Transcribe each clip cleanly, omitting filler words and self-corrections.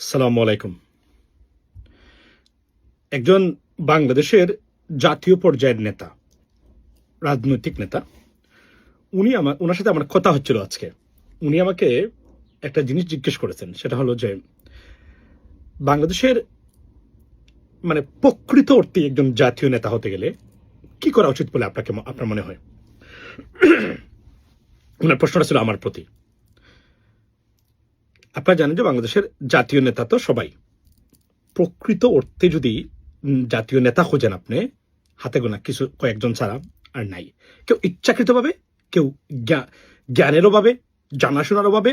আসসালামু আলাইকুম। একজন বাংলাদেশের জাতীয় পর্যায়ের নেতা, রাজনৈতিক নেতা, ওনার সাথে আমার কথা হচ্ছিল আজকে। উনি আমাকে একটা জিনিস জিজ্ঞেস করেছেন, সেটা হলো যে বাংলাদেশের প্রকৃত অর্থে একজন জাতীয় নেতা হতে গেলে কি করা উচিত বলে আপনার মনে হয়? ওনার প্রশ্নটা ছিল আমার প্রতি। আপনারা জানেন যে বাংলাদেশের জাতীয় নেতা তো সবাই। প্রকৃত অর্থে যদি জাতীয় নেতা খোঁজেন আপনি, হাতে গোনা কিছু কয়েকজন ছাড়া আর নাই। কেউ ইচ্ছাকৃতভাবে, কেউ জ্ঞানের অভাবে, জানাশোনার অভাবে,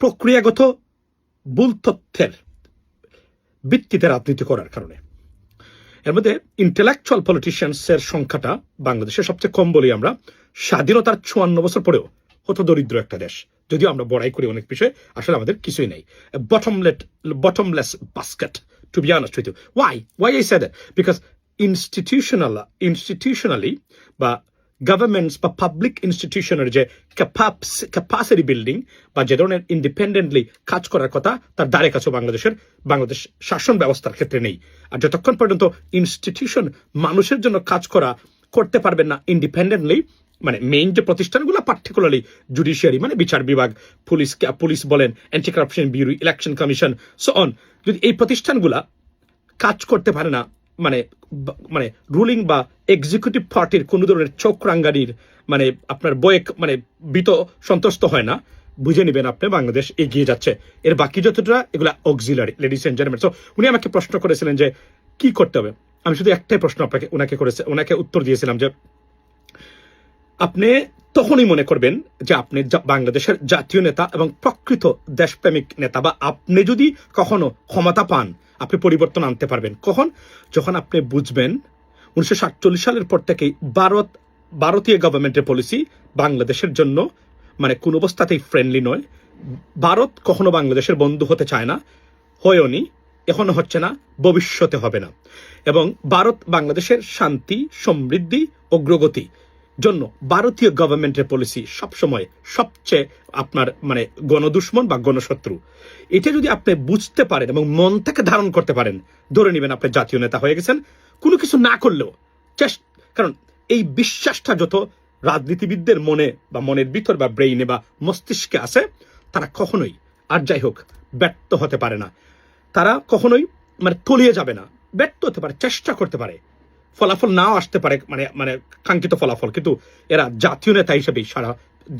প্রক্রিয়াগত ভুল তথ্যের ভিত্তিতে রাজনীতি করার কারণে। এর মধ্যে ইন্টেলেকচুয়াল পলিটিশিয়ানসের সংখ্যাটা বাংলাদেশে সবচেয়ে কম বলি আমরা। স্বাধীনতার 54 বছর পরেও হত দরিদ্র একটা দেশ, যদিও আমরা বড়াই করি অনেক বিষয়ে, আসলে আমাদের কিছুই নেই। Bottomless basket, to be honest with you. Why I said that? Because institutionally বা গভর্নমেন্টস বা পাবলিক ইনস্টিটিউশনের যে ক্যাপাসিটি বিল্ডিং বা যে ধরনের ইন্ডিপেন্ডেন্টলি কাজ করার কথা, তার দ্বারে কাছে বাংলাদেশ শাসন ব্যবস্থার ক্ষেত্রে নেই। আর যতক্ষণ পর্যন্ত ইনস্টিটিউশন মানুষের জন্য কাজ করতে পারবেন না ইন্ডিপেন্ডেন্টলি, মেইন যে প্রতিষ্ঠানগুলো, পার্টিকুলারলি জুডিশিয়ারি বিচার বিভাগ, পুলিশ বলেন, anti corruption bureau, election commission, so on, যদি এই প্রতিষ্ঠানগুলা কাজ করতে পারে না, রুলিং বা এক্সিকিউটিভ পার্টির কোন ধরনের চক্রাঙ্গারির আপনার বিত সন্তুষ্ট হয় না, বুঝে নিবেন আপনি বাংলাদেশ এগিয়ে যাচ্ছে। এর বাকি যতটা এগুলা auxiliary, ladies and gentleman. So উনি আমাকে প্রশ্ন করেছিলেন যে কি করতে হবে। আমি শুধু একটাই প্রশ্ন ওনাকে উত্তর দিয়েছিলাম যে আপনি তখনই মনে করবেন যে আপনি বাংলাদেশের জাতীয় নেতা এবং প্রকৃত দেশপ্রেমিক নেতা, বা আপনি যদি কখনো ক্ষমতা পান, আপনি পরিবর্তন আনতে পারবেন কখন? যখন আপনি বুঝবেন 1947 সালের পর থেকেই ভারতীয় গভর্নমেন্টের পলিসি বাংলাদেশের জন্য কোন অবস্থাতেই ফ্রেন্ডলি নয়। ভারত কখনো বাংলাদেশের বন্ধু হতে চায় না, হয়নি, এখনো হচ্ছে না, ভবিষ্যতে হবে না। এবং ভারত বাংলাদেশের শান্তি, সমৃদ্ধি, অগ্রগতি জন্য ভারতীয় গভর্নমেন্টের পলিসি সবসময় সবচেয়ে আপনার গণদুশ্মন বা গণশত্রু। এটা যদি আপনি বুঝতে পারেন এবং মন থেকে ধারণ করতে পারেন, ধরে নেবেন আপনি জাতীয় নেতা হয়ে গেছেন, কোনো কিছু না করলেও। কারণ এই বিশ্বাসটা যত রাজনীতিবিদদের মনে বা মনের ভিতর বা ব্রেইনে বা মস্তিষ্কে আছে, তারা কখনোই, আর যাই হোক, ব্যর্থ হতে পারে না। তারা কখনোই তলিয়ে যাবে না, ব্যর্থ হতে পারে, চেষ্টা করতে পারে, ফলাফল নাও আসতে পারে, কাঙ্ক্ষিত ফলাফল, কিন্তু এরা জাতীয় নেতা হিসেবে সারা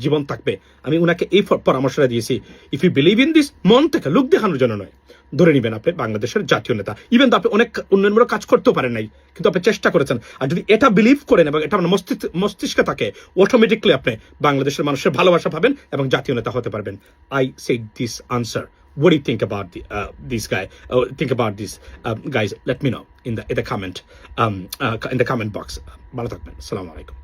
জীবন থাকবে। আমি উনাকে এই পরামর্শটা দিয়েছি, if you believe in this, মন থেকে, লোক দেখানোর জন্য নয়, ধরে নিবেন আপনি বাংলাদেশের জাতীয় নেতা। ইভেন তো আপনি অনেক উন্নয়নমূলক কাজ করতেও পারেন নাই, কিন্তু আপনি চেষ্টা করেছেন। আর যদি এটা বিলিভ করেন এবং এটা মস্তিষ্কে থাকে, অটোমেটিকলি আপনি বাংলাদেশের মানুষের ভালোবাসা পাবেন এবং জাতীয় নেতা হতে পারবেন। I said this answer. What do you think about this guy? Think about this, guys. Let me know in the comment box. ভালো থাকবেন। আসসালামু আলাইকুম।